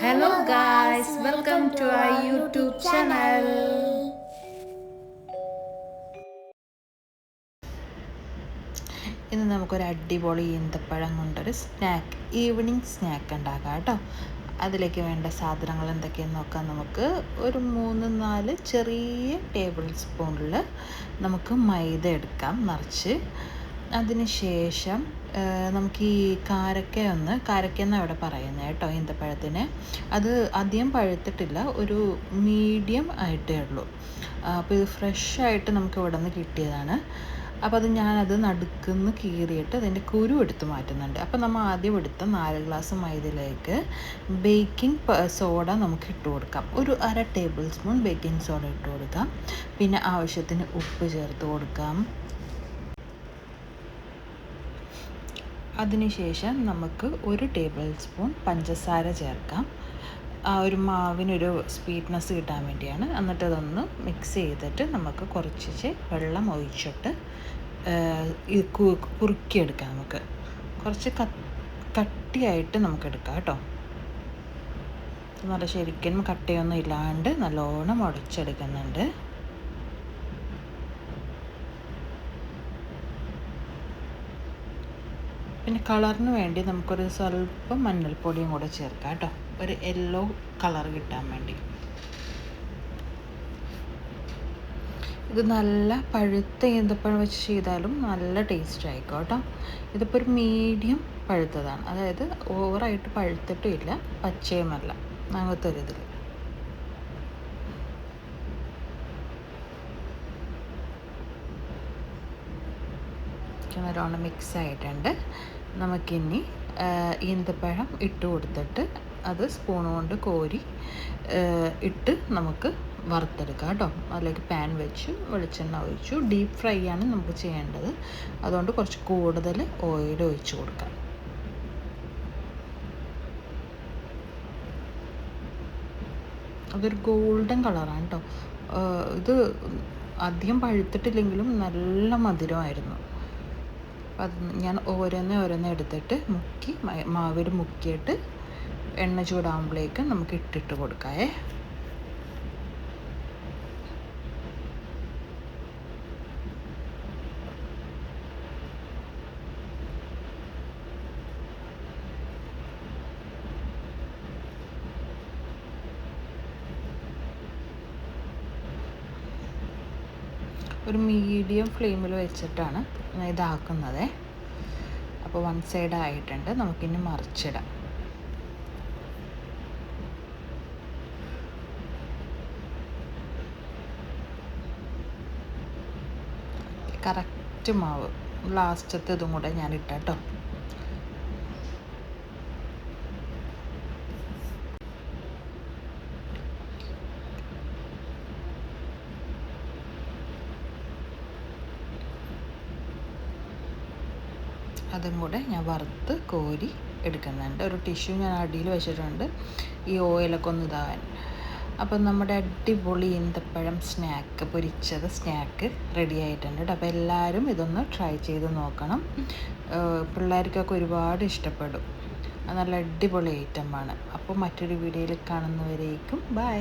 Hello guys, welcome to our YouTube channel. ഇന്ന് നമുക്കൊരു അടിപൊളി ഈന്തപ്പഴം കൊണ്ടൊരു ഈവനിങ് സ്നാക്ക് ഉണ്ടാക്കാം കേട്ടോ. അതിലേക്ക് വേണ്ട സാധനങ്ങൾ എന്തൊക്കെയെന്ന് നോക്കാം. നമുക്ക് ഒരു 3-4 ചെറിയ ടേബിൾ സ്പൂണിൽ നമുക്ക് മൈദ എടുക്കാം നിറച്ച്. അതിന് ശേഷം നമുക്ക് ഈ കാരക്കയെന്ന് അവിടെ പറയുന്നത് കേട്ടോ, ഈന്തപ്പഴത്തിന്. അത് അധികം പഴുത്തിട്ടില്ല, ഒരു മീഡിയം ആയിട്ടേ ഉള്ളൂ. അപ്പോൾ ഇത് ഫ്രഷായിട്ട് നമുക്ക് ഇവിടെ നിന്ന് കിട്ടിയതാണ്. അപ്പോൾ ഞാനത് നടുക്കുന്ന് കീറിയിട്ട് അതിൻ്റെ കുരു എടുത്ത് മാറ്റുന്നുണ്ട്. അപ്പോൾ നമ്മൾ ആദ്യം എടുത്ത 4 ഗ്ലാസ് മൈദയിലേക്ക് ബേക്കിംഗ് സോഡ നമുക്ക് ഇട്ട് കൊടുക്കാം. ഒരു 1/2 ടേബിൾ സ്പൂൺ ബേക്കിംഗ് സോഡ ഇട്ട് കൊടുക്കാം. പിന്നെ ആവശ്യത്തിന് ഉപ്പ് ചേർത്ത് കൊടുക്കാം. അതിനുശേഷം നമുക്ക് 1 ടേബിൾ സ്പൂൺ പഞ്ചസാര ചേർക്കാം. ആ ഒരു മാവിനൊരു സ്വീറ്റ്നെസ് കിട്ടാൻ വേണ്ടിയാണ്. എന്നിട്ട് അതൊന്ന് മിക്സ് ചെയ്തിട്ട് നമുക്ക് കുറച്ച് വെള്ളം ഒഴിച്ചിട്ട് കുറുക്കിയെടുക്കാം. നമുക്ക് കുറച്ച് കട്ടിയായിട്ട് നമുക്ക് എടുക്കാം കേട്ടോ. നല്ല ശരിക്കും കട്ടയൊന്നും ഇല്ലാണ്ട് നല്ലോണം ഉടച്ചെടുക്കുന്നുണ്ട്. പിന്നെ കളറിന് വേണ്ടി നമുക്കൊരു സ്വല്പം മഞ്ഞൾപ്പൊടിയും കൂടെ ചേർക്കാം കേട്ടോ, ഒരു യെല്ലോ കളർ കിട്ടാൻ വേണ്ടി. ഇത് നല്ല പഴുത്ത ഈന്തപ്പഴം വെച്ച് ചെയ്താലും നല്ല ടേസ്റ്റ് ആയിക്കോ കേട്ടോ. ഇതിപ്പോൾ ഒരു മീഡിയം പഴുത്തതാണ്, അതായത് ഓവറായിട്ട് പഴുത്തിട്ടും ഇല്ല, പച്ചയുമല്ല, അങ്ങനത്തെ ഒരു ഇതിൽ. നല്ലോണം മിക്സ് ആയിട്ടുണ്ട്. നമുക്കിനി ഈന്തപ്പഴം ഇട്ട് കൊടുത്തിട്ട് അത് സ്പൂൺ കൊണ്ട് കോരി ഇട്ട് നമുക്ക് വറുത്തെടുക്കാം കേട്ടോ. അതിലേക്ക് പാൻ വെച്ച് വെളിച്ചെണ്ണ ഒഴിച്ചു. ഡീപ്പ് ഫ്രൈ ആണ് നമുക്ക് ചെയ്യേണ്ടത്, അതുകൊണ്ട് കുറച്ച് കൂടുതൽ ഓയിൽ ഒഴിച്ച് കൊടുക്കാം. അതൊരു ഗോൾഡൻ കളറാണ് കേട്ടോ. ഇത് അധികം പഴുത്തിട്ടില്ലെങ്കിലും നല്ല മധുരമായിരുന്നു. അത് ഞാൻ ഓരോന്നേ എടുത്തിട്ട് മാവിൽ മുക്കിയിട്ട് എണ്ണ ചൂടാകുമ്പോഴേക്ക് നമുക്ക് ഇട്ടിട്ട് കൊടുക്കാമേ. ഒരു മീഡിയം ഫ്ലെയിമിൽ വെച്ചിട്ടാണ് ഇതാക്കുന്നത്. അപ്പോൾ 1 സൈഡ് ആയിട്ടുണ്ട്, നമുക്കിനി മറിച്ചിടാം. കറക്റ്റ് മാവ് ലാസ്റ്റത്തെ ഇതും കൂടെ ഞാൻ ഇട്ടോ. അതും കൂടെ ഞാൻ വറുത്ത് കോരി എടുക്കുന്നുണ്ട്. ഒരു ടിഷ്യൂ ഞാൻ അടിയിൽ വെച്ചിട്ടുണ്ട്, ഈ ഓയിലൊക്കെ ഒന്ന് ഇതാവാൻ. അപ്പം നമ്മുടെ അടിപൊളി ഈന്തപ്പഴം പൊരിച്ചത് സ്നാക്ക് റെഡി ആയിട്ടുണ്ട്. അപ്പോൾ എല്ലാവരും ഇതൊന്ന് ട്രൈ ചെയ്ത് നോക്കണം. പിള്ളേർക്കൊക്കെ ഒരുപാട് ഇഷ്ടപ്പെടും. നല്ല അടിപൊളി ഐറ്റമാണ്. അപ്പോൾ മറ്റൊരു വീഡിയോയിൽ കാണുന്നവരേക്കും ബൈ.